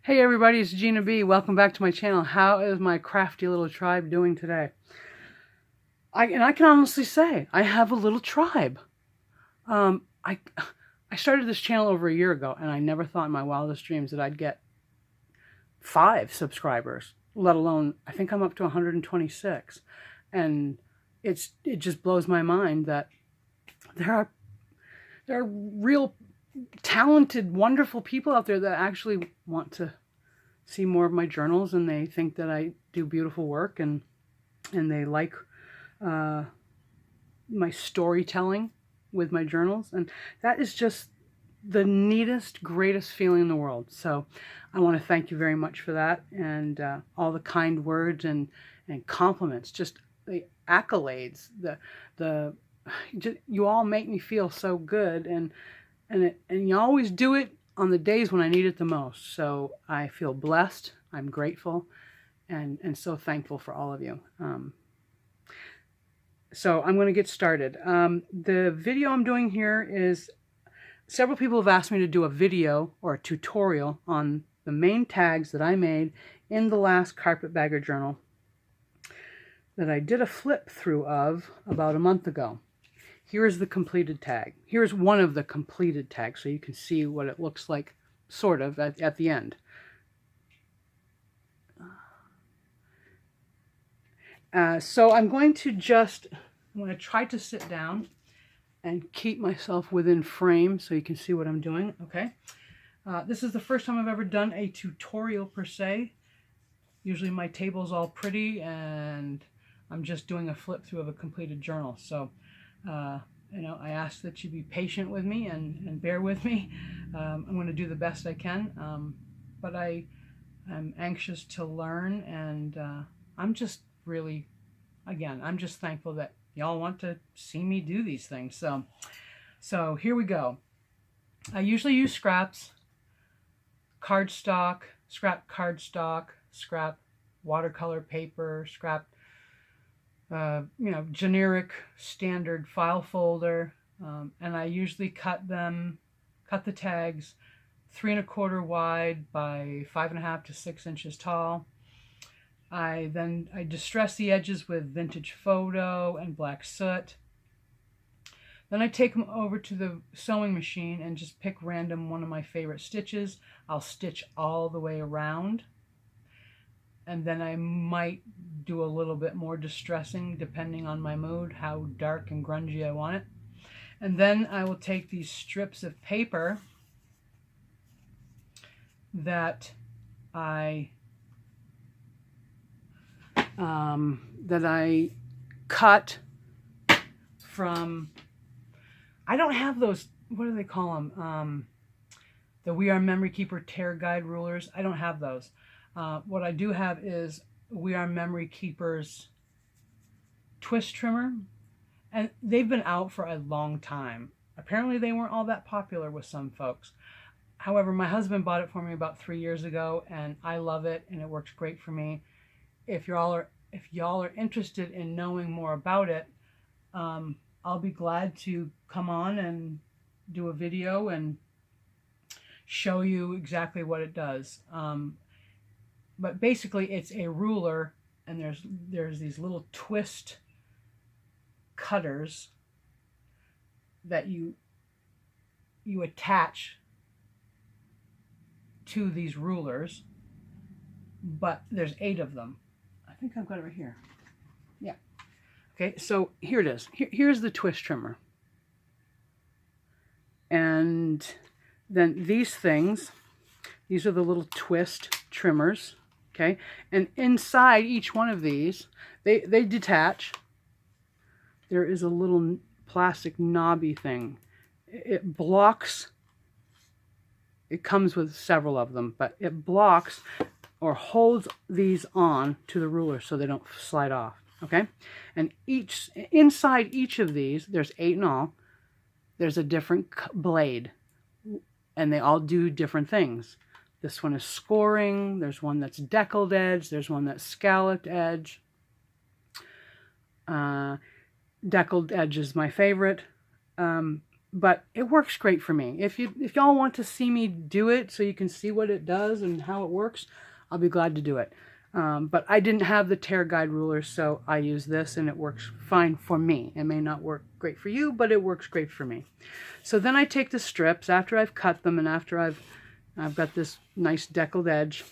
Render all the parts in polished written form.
Hey everybody, it's Gina B. Welcome back to my channel. How is my crafty little tribe doing today? I can honestly say I have a little tribe. I started this channel over a year ago, and I never thought in my wildest dreams that I'd get 5 subscribers, let alone I think I'm up to 126, and it just blows my mind that there are real talented, wonderful people out there that actually want to see more of my journals, and they think that I do beautiful work, and they like my storytelling with my journals, and that is just the neatest, greatest feeling in the world. So I want to thank you very much for that, and all the kind words and compliments, just the accolades, you all make me feel so good, and you always do it on the days when I need it the most. So I feel blessed, I'm grateful, and so thankful for all of you. So I'm going to get started. The video I'm doing here is, several people have asked me to do a video or a tutorial on the main tags that I made in the last Carpetbagger journal that I did a flip through of about a month ago. Here's the completed tag. Here's one of the completed tags, so you can see what it looks like, sort of, at the end. So I'm going to try to sit down and keep myself within frame so you can see what I'm doing, okay? This is the first time I've ever done a tutorial per se. Usually my table's all pretty and I'm just doing a flip through of a completed journal. So I ask that you be patient with me and bear with me. I'm going to do the best I can, but I'm anxious to learn, and I'm just really, again, I'm just thankful that y'all want to see me do these things. So here we go. I usually use scraps, cardstock, scrap cardstock, scrap watercolor paper, scrap generic standard file folder, and I usually cut the tags 3 1/4 wide by 5 1/2 to 6 inches tall. I distress the edges with vintage photo and black soot. Then I take them over to the sewing machine and just pick random one of my favorite stitches. I'll stitch all the way around, and then I might do a little bit more distressing depending on my mood, how dark and grungy I want it. And then I will take these strips of paper that I cut from, I don't have those, what do they call them? The We Are Memory Keeper Tear Guide rulers. I don't have those. What I do have is We Are Memory Keeper's twist trimmer, and they've been out for a long time. Apparently they weren't all that popular with some folks. However, my husband bought it for me about 3 years ago, and I love it, and it works great for me. If y'all are interested in knowing more about it, I'll be glad to come on and do a video and show you exactly what it does. But basically it's a ruler, and there's these little twist cutters that you attach to these rulers, but there's 8 of them. I think I've got it right here. Yeah. Okay, so here it is. Here's the twist trimmer. And then these are the little twist trimmers. Okay, and inside each one of these, they detach. There is a little plastic knobby thing. It blocks, it comes with several of them, but it blocks or holds these on to the ruler so they don't slide off. Okay, and inside each of these, there's 8 in all, there's a different blade, and they all do different things. This one is scoring, there's one that's deckled edge, there's one that's scalloped edge. Deckled edge is my favorite. but it works great for me. If y'all want to see me do it so you can see what it does and how it works, I'll be glad to do it. But I didn't have the tear guide ruler, so I use this and it works fine for me. It may not work great for you, but it works great for me. So then I take the strips after I've cut them and after I've got this nice deckled edge.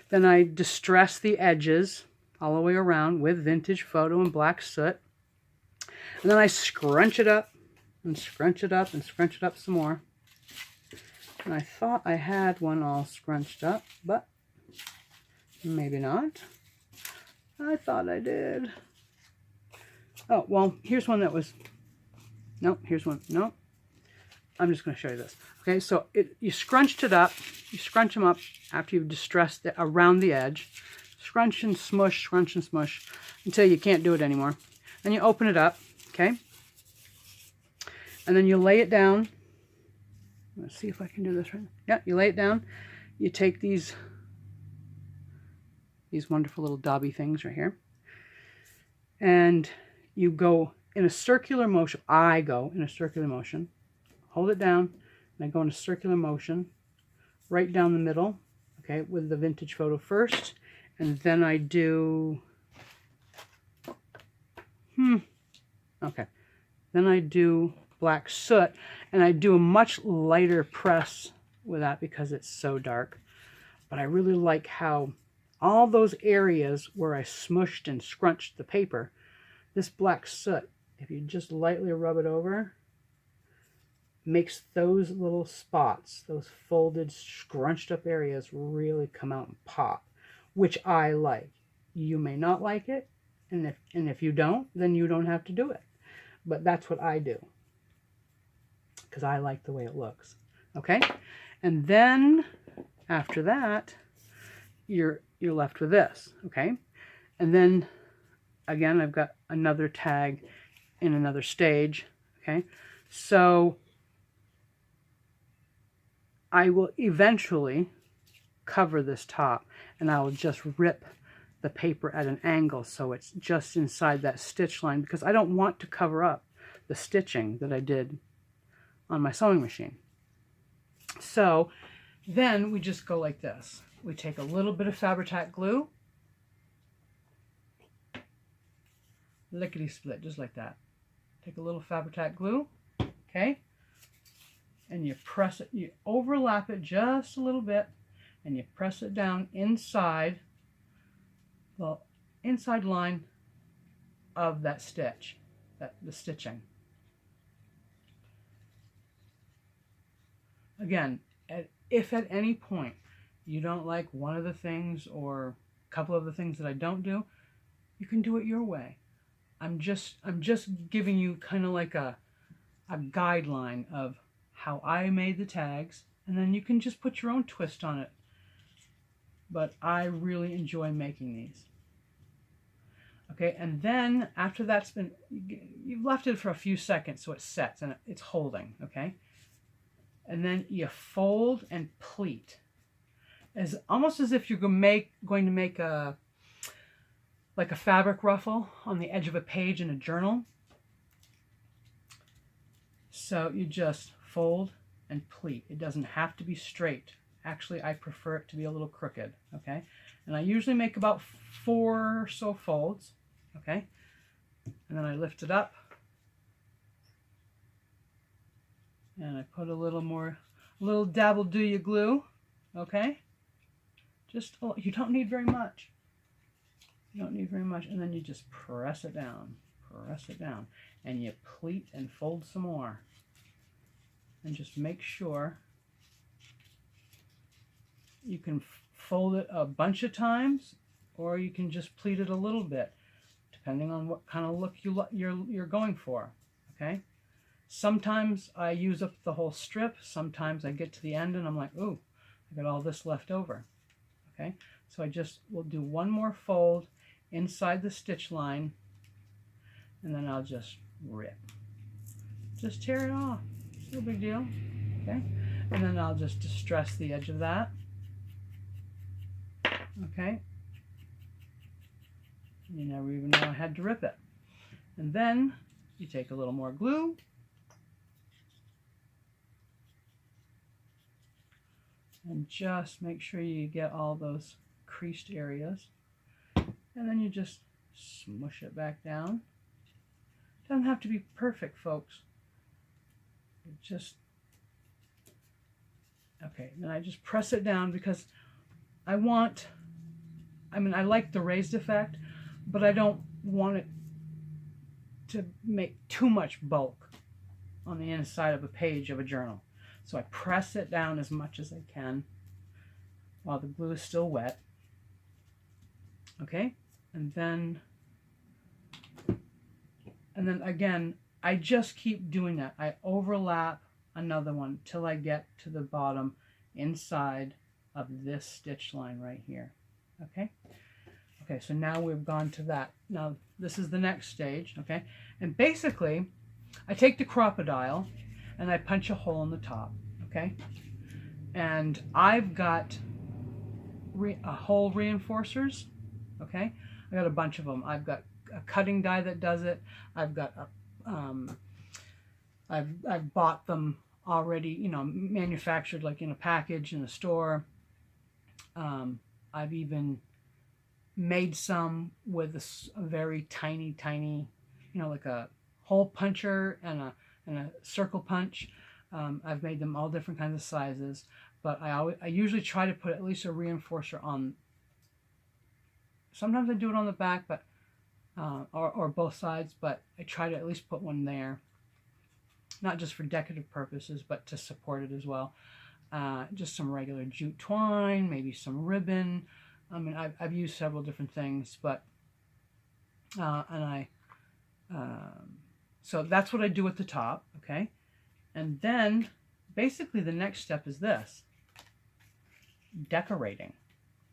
Then I distress the edges all the way around with vintage photo and black soot. And then I scrunch it up and scrunch it up and scrunch it up some more. And I thought I had one all scrunched up, but maybe not. I thought I did. Oh, well, here's one that was... Nope, here's one. Nope. I'm just going to show you this. Okay, so you scrunched it up. You scrunch them up after you've distressed it around the edge. Scrunch and smush until you can't do it anymore. Then you open it up, okay? And then you lay it down. Let's see if I can do this right. Yeah, you lay it down. You take these wonderful little dobby things right here. And you go in a circular motion. I go in a circular motion. Hold it down, and I go in a circular motion right down the middle, okay, with the vintage photo first, and then I do, okay, then I do black soot, and I do a much lighter press with that because it's so dark, but I really like how all those areas where I smushed and scrunched the paper, this black soot, if you just lightly rub it over, makes those little spots, those folded, scrunched up areas really come out and pop, which I like. You may not like it, and if you don't, then you don't have to do it. But that's what I do, because I like the way it looks. Okay? And then, after that, you're left with this. Okay? And then, again, I've got another tag in another stage. Okay? So I will eventually cover this top, and I will just rip the paper at an angle so it's just inside that stitch line, because I don't want to cover up the stitching that I did on my sewing machine. So then we just go like this. We take a little bit of Fabri-Tac glue, lickety-split, just like that. Take a little Fabri-Tac glue, okay? And you press it, you overlap it just a little bit, and you press it down inside the inside line of that stitch, the stitching. Again, if at any point you don't like one of the things or a couple of the things that I don't do, you can do it your way. I'm just giving you kind of like a guideline of how I made the tags, and then you can just put your own twist on it. But I really enjoy making these. Okay, and then after that's been, you've left it for a few seconds so it sets and it's holding, okay? And then you fold and pleat, almost as if you're going to make like a fabric ruffle on the edge of a page in a journal. So you just fold and pleat. It doesn't have to be straight. Actually, I prefer it to be a little crooked, okay? And I usually make about 4 or so folds, okay? And then I lift it up, and I put a little dabble do ya glue, okay? Just, you don't need very much. You don't need very much, and then you just press it down, and you pleat and fold some more. And just make sure you can fold it a bunch of times, or you can just pleat it a little bit, depending on what kind of look you're going for. Okay. Sometimes I use up the whole strip. Sometimes I get to the end and I'm like, ooh, I got all this left over. Okay. So I just will do one more fold inside the stitch line, and then I'll just rip. Just tear it off. No big deal. Okay. And then I'll just distress the edge of that. Okay. You never even know I had to rip it. And then you take a little more glue and just make sure you get all those creased areas. And then you just smush it back down. Doesn't have to be perfect, folks. It just, okay, then I just press it down because I like the raised effect, but I don't want it to make too much bulk on the inside of a page of a journal. So I press it down as much as I can while the glue is still wet. Okay, and then again, I just keep doing that. I overlap another one till I get to the bottom inside of this stitch line right here. Okay. Okay, so now we've gone to that. Now this is the next stage, okay? And basically, I take the crocodile and I punch a hole in the top, okay? And I've got hole reinforcers, okay? I got a bunch of them. I've got a cutting die that does it. I've got I've bought them already, you know, manufactured like in a package in a store. I've even made some with a very tiny, you know, like a hole puncher and a circle punch. I've made them all different kinds of sizes, but I usually try to put at least a reinforcer on. Sometimes I do it on the back, but or both sides, but I try to at least put one there, not just for decorative purposes, but to support it as well. Just some regular jute twine, maybe some ribbon. I mean, I've used several different things, but so that's what I do at the top, okay? And then basically the next step is this: decorating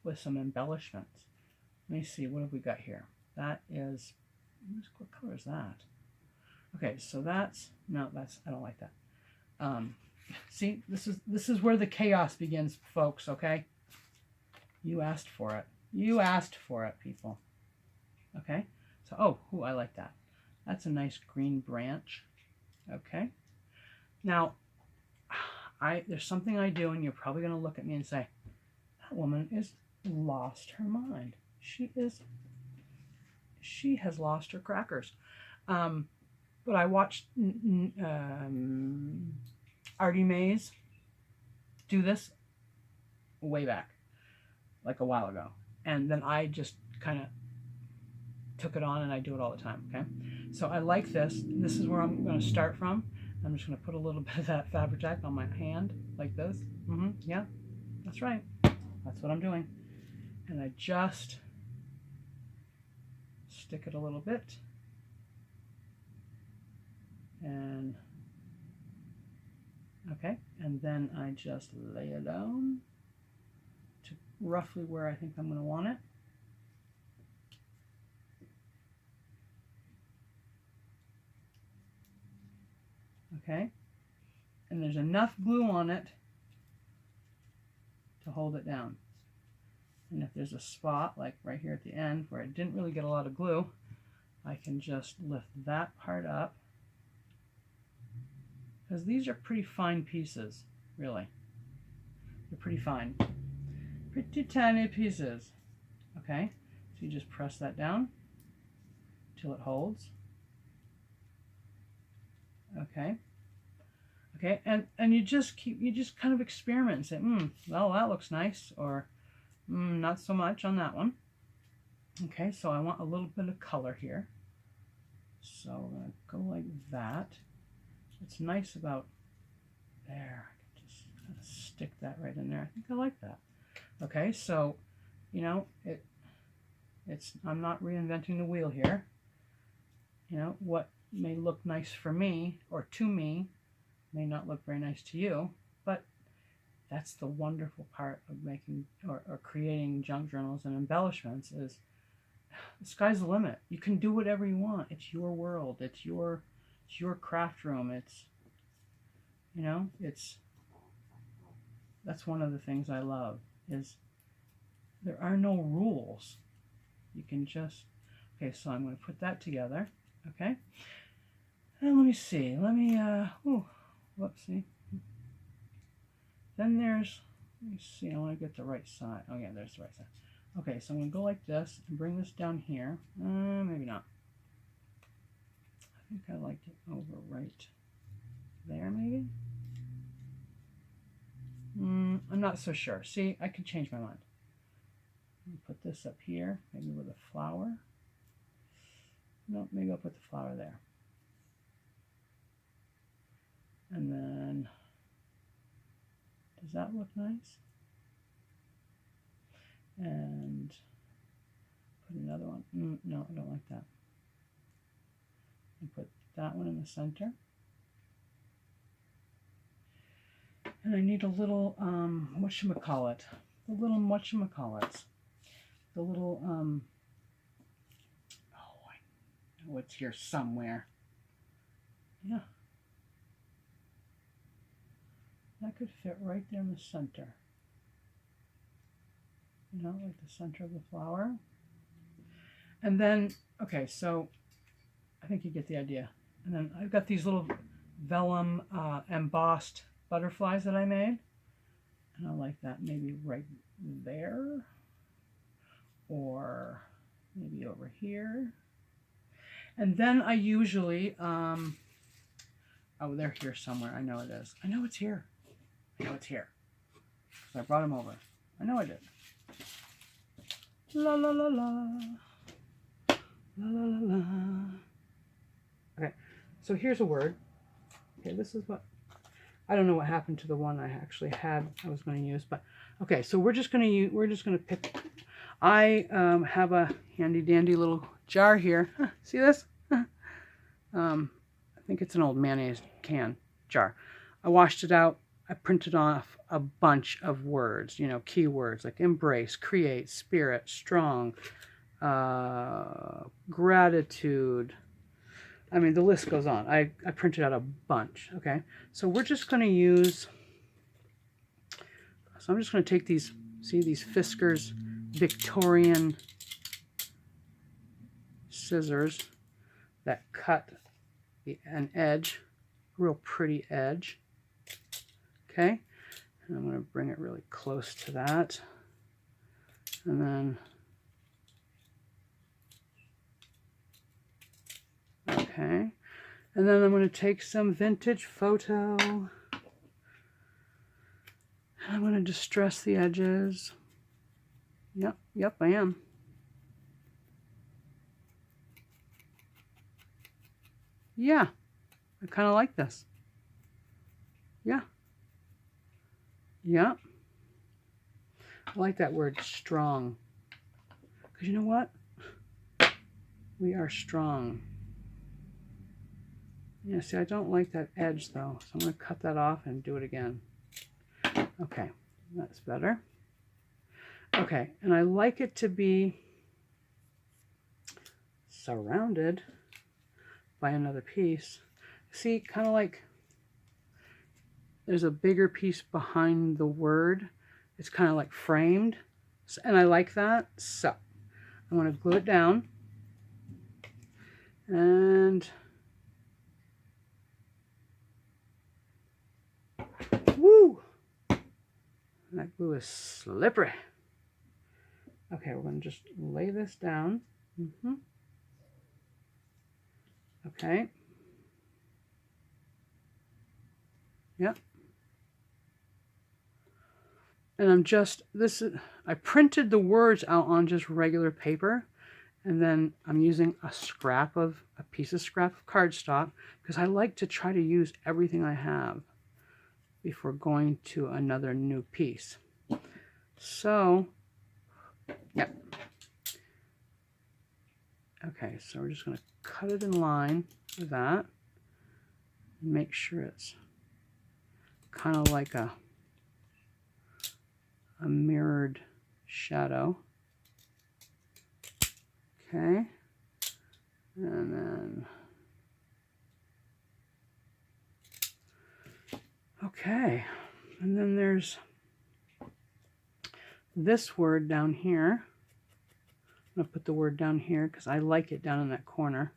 with some embellishments. Let me see, what have we got here? That is, what color is that? Okay, so that's, no, that's, I don't like that. See, this is where the chaos begins, folks, okay? You asked for it. You asked for it, people. Okay? So, oh, I like that. That's a nice green branch. Okay? Now, there's something I do, and you're probably going to look at me and say, that woman is lost her mind. She has lost her crackers. But I watched Artie Mays do this way back, like a while ago. And then I just kind of took it on, and I do it all the time, okay? So I like this. This is where I'm going to start from. I'm just going to put a little bit of that fabric jack on my hand, like this. Yeah, that's right. That's what I'm doing. And I just stick it a little bit. And, okay, and then I just lay it down to roughly where I think I'm going to want it. Okay, and there's enough glue on it to hold it down. And if there's a spot, like right here at the end, where I didn't really get a lot of glue, I can just lift that part up. Because these are pretty fine pieces, really. They're pretty fine. Pretty tiny pieces. Okay, so you just press that down till it holds. Okay. Okay, and you just kind of experiment and say, well, that looks nice, or not so much on that one. Okay, so I want a little bit of color here. So we're going to go like that. What's nice about there, I can just kind of stick that right in there. I think I like that. Okay, so, you know, I'm not reinventing the wheel here. You know, what may look nice for me or to me may not look very nice to you, but that's the wonderful part of making or creating junk journals and embellishments, is the sky's the limit. You can do whatever you want. It's your world. It's your craft room. It's, you know, that's one of the things I love, is there are no rules. You can just, okay, so I'm going to put that together, okay? And let me see, whoopsie. Then there's, me see. I want to get the right side. Oh yeah, there's the right side. Okay, so I'm going to go like this and bring this down here. Maybe not. I think I like it over right there, maybe. I'm not so sure. See, I could change my mind. Put this up here, maybe with a flower. No, maybe I'll put the flower there. And then, does that look nice? And put another one. No, I don't like that. And put that one in the center. And I need a little, whatchamacallit? The little whatchamacallits. The little, oh, I know it's here somewhere. Yeah. That could fit right there in the center. You know, like the center of the flower. And then, okay, so I think you get the idea. And then I've got these little vellum embossed butterflies that I made. And I like that maybe right there. Or maybe over here. And then I usually, oh, they're here somewhere. I know it is. I know it's here. I know it's here. So I brought them over. I know I did. La la la la. La la la la. Okay, so here's a word. Okay, this is what, I don't know what happened to the one I actually had I was going to use, but okay, so we're just going to pick. I have a handy dandy little jar here. See this? I think it's an old mayonnaise can jar. I washed it out. I printed off a bunch of words, you know, keywords like embrace, create, spirit, strong, gratitude. I mean, the list goes on. I printed out a bunch, okay? So we're just going to use, so I'm just going to take these, see these Fiskars Victorian scissors that cut an edge, real pretty edge. Okay, and I'm going to bring it really close to that, and then, okay, and then I'm going to take some vintage photo, and I'm going to distress the edges. Yep, I am. Yeah, I kind of like this. Yeah. Yeah. I like that word strong. Because you know what? We are strong. Yeah, see, I don't like that edge though. So I'm going to cut that off and do it again. Okay, that's better. Okay, and I like it to be surrounded by another piece. See, kind of like there's a bigger piece behind the word. It's kind of like framed, and I like that. So I'm going to glue it down, and woo! That glue is slippery. Okay, we're going to just lay this down. Okay. Yep. And I'm just, I printed the words out on just regular paper, and then I'm using a piece of scrap of cardstock, because I like to try to use everything I have before going to another new piece. So, yep. Okay, so we're just going to cut it in line with that, and make sure it's kind of like a mirrored shadow. Okay, and then, okay, and then there's this word down here. I'm going to put the word down here because I like it down in that corner.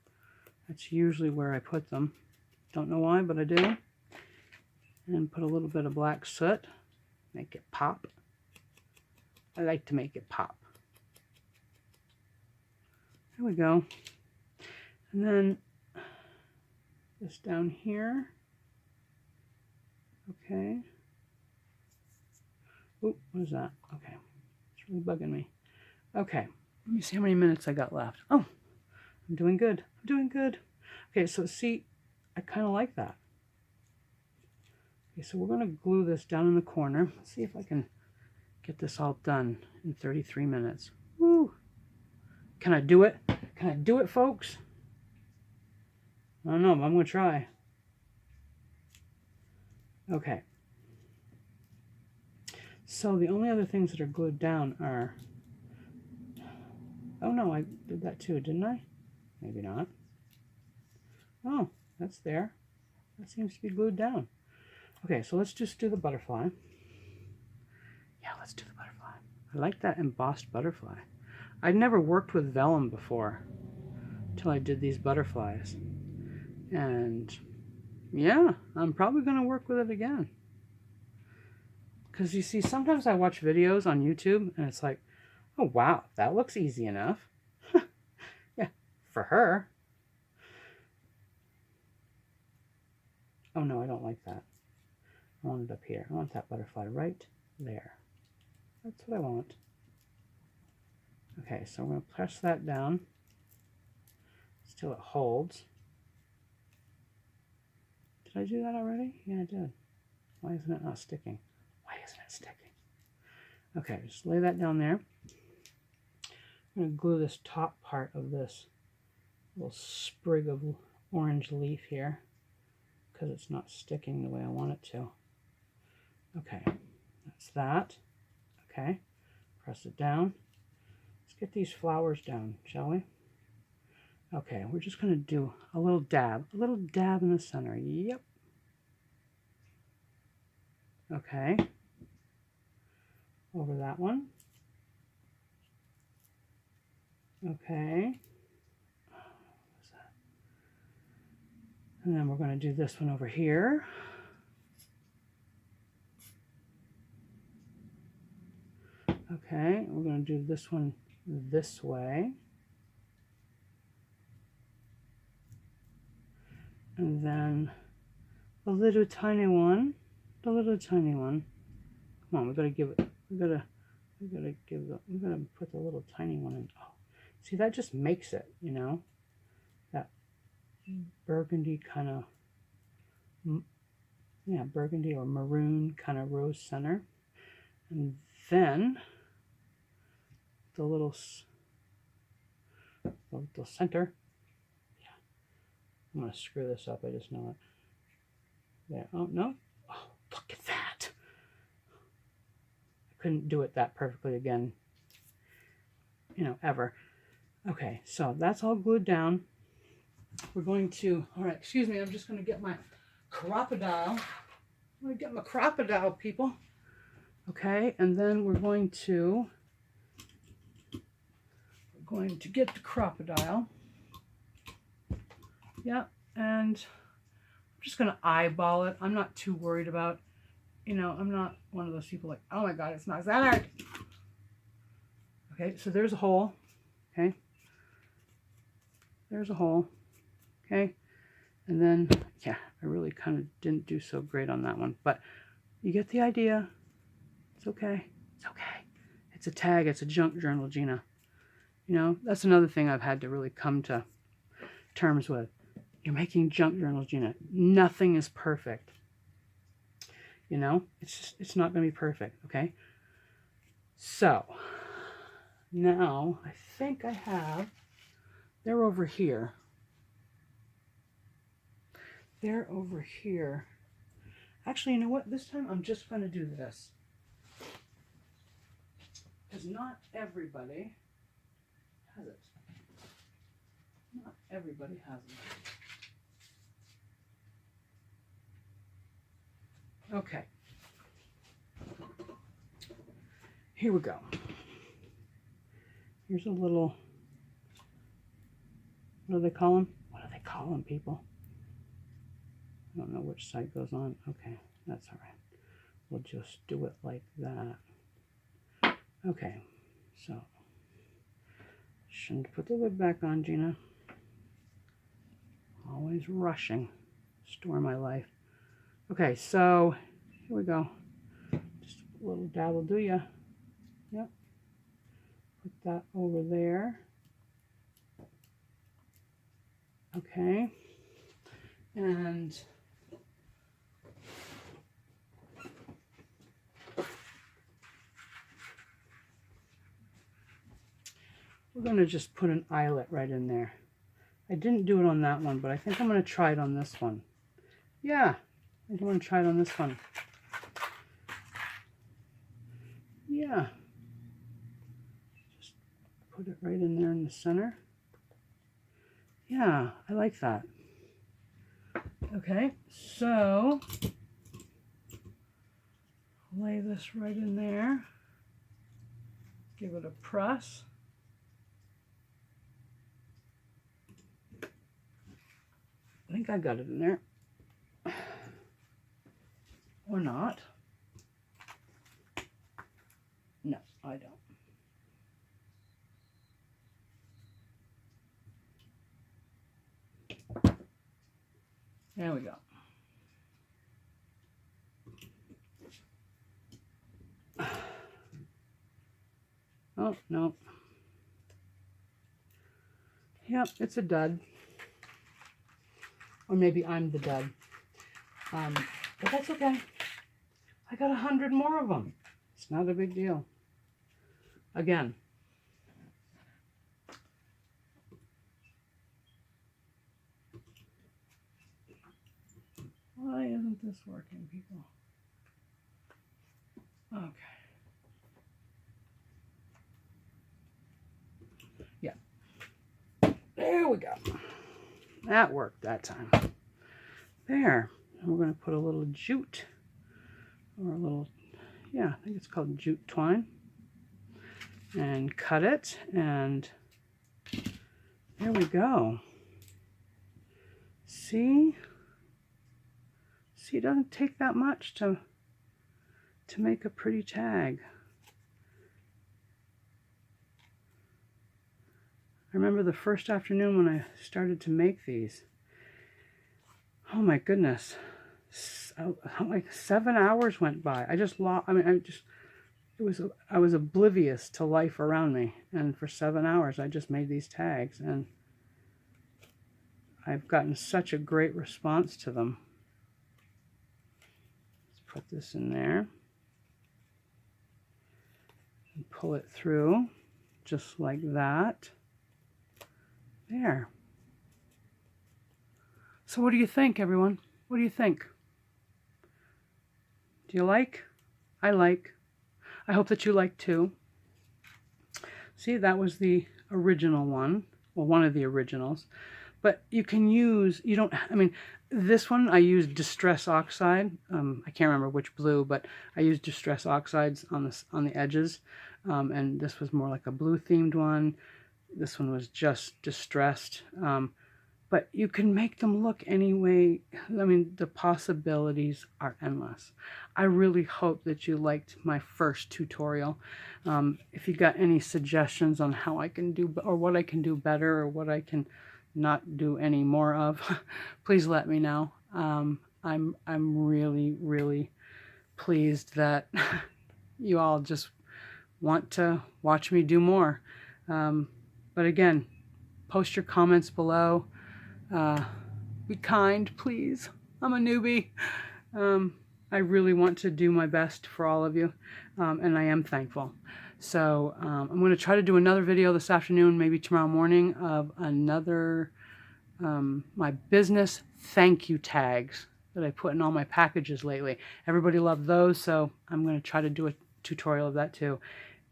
That's usually where I put them. Don't know why, but I do. And put a little bit of black soot. Make it pop. I like to make it pop. There we go. And then this down here. Okay. Oh, what is that? Okay. It's really bugging me. Okay. Let me see how many minutes I got left. Oh, I'm doing good. I'm doing good. Okay, so see, I kind of like that. Okay, so we're going to glue this down in the corner. Let's see if I can get this all done in 33 minutes. Woo! Can I do it? Can I do it, folks? I don't know, but I'm going to try. Okay. So the only other things that are glued down are... Oh no, I did that too, didn't I? Maybe not. Oh, that's there. That seems to be glued down. Okay, so let's just do the butterfly. Yeah, let's do the butterfly. I like that embossed butterfly. I'd never worked with vellum before until I did these butterflies. And yeah, I'm probably going to work with it again. Because you see, sometimes I watch videos on YouTube and it's like, oh wow, that looks easy enough. Yeah, for her. Oh no, I don't like that. I want it up here. I want that butterfly right there. That's what I want. Okay, so I'm going to press that down till it holds. Did I do that already? Yeah, I did. Why isn't it not sticking? Why isn't it sticking? Okay, just lay that down there. I'm going to glue this top part of this little sprig of orange leaf here because it's not sticking the way I want it to. Okay, that's that. Okay, press it down. Let's get these flowers down, shall we? Okay, we're just going to do a little dab in the center. Yep. Okay. Over that one. Okay. What's that? And then we're going to do this one over here. Okay, we're going to do this one this way. And then the little tiny one. Come on, we gotta give it. We gotta put the little tiny one in. Oh, see, that just makes it, you know, that burgundy kind of, yeah, burgundy or maroon kind of rose center, and then the little center. Yeah, I'm gonna screw this up. I just know it. There. Oh no. Oh, look at that. I couldn't do it that perfectly again, you know, ever. Okay, so that's all glued down. We're going to, all right, excuse me, I'm just going to get my crocodile. I'm going to get my crocodile, people. Okay, and then we're going to get the crocodile. Yeah, and I'm just going to eyeball it. I'm not too worried about, you know, I'm not one of those people like, oh my God, it's not that. Okay, so there's a hole. Okay, there's a hole. Okay, and then, yeah, I really kind of didn't do so great on that one, but you get the idea. It's okay. It's okay. It's a tag. It's a junk journal, Gina. You know, that's another thing I've had to really come to terms with. You're making junk journals, Gina. Nothing is perfect. You know, it's not going to be perfect, okay? So, now I think I have, they're over here. They're over here. Actually, you know what? This time I'm just going to do this. Because not everybody has it. Not everybody has it. Okay. Here we go. Here's a little, what do they call them? What do they call them, people? I don't know which side goes on. Okay, that's all right. We'll just do it like that. Okay, so shouldn't put the lid back on, Gina. Always rushing. Store my life. Okay, so here we go. Just a little dab will do ya. Yep. Put that over there. Okay. And we're going to just put an eyelet right in there. I didn't do it on that one, but I think I'm going to try it on this one. Yeah, I do want to try it on this one. Yeah. Just put it right in there in the center. Yeah, I like that. Okay, so lay this right in there. Give it a press. I think I got it in there. Or not. No, I don't. There we go. Oh, no. Yep, it's a dud. Or maybe I'm the dud. But that's okay. I got 100 more of them. It's not a big deal. Again. Why isn't this working, people? Okay. Yeah. There we go. That worked that time. There. And we're going to put a little jute, or a little, yeah, I think it's called jute twine, and cut it, and there we go. See? See, it doesn't take that much to make a pretty tag. I remember the first afternoon when I started to make these. Oh my goodness. Like 7 hours went by. I just lost, I was oblivious to life around me. And for 7 hours, I just made these tags. And I've gotten such a great response to them. Let's put this in there. And pull it through, just like that. There. So what do you think, everyone? What do you think? Do you like? I like. I hope that you like too. See, that was the original one. Well, one of the originals. But you can use, you don't, I mean, this one I used Distress Oxide. I can't remember which blue, but I used Distress Oxides on the edges. And this was more like a blue themed one. This one was just distressed. But you can make them look any way. I mean, the possibilities are endless. I really hope that you liked my first tutorial. If you got any suggestions on how I can do, or what I can do better, or what I can not do any more of, please let me know. I'm really, really pleased that you all just want to watch me do more. But again, post your comments below. Be kind, please. I'm a newbie. I really want to do my best for all of you, and I am thankful. So I'm going to try to do another video this afternoon, maybe tomorrow morning, of another, my business thank you tags that I put in all my packages lately. Everybody loved those, so I'm going to try to do a tutorial of that too.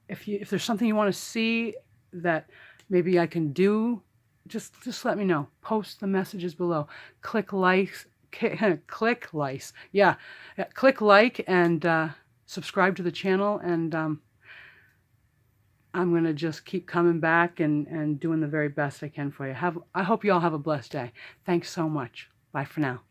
If there's something you want to see that maybe I can do, just let me know. Post the messages below. Click likes, click likes. Yeah, click like and subscribe to the channel, and I'm going to just keep coming back and doing the very best I can for you. I hope you all have a blessed day. Thanks so much. Bye for now.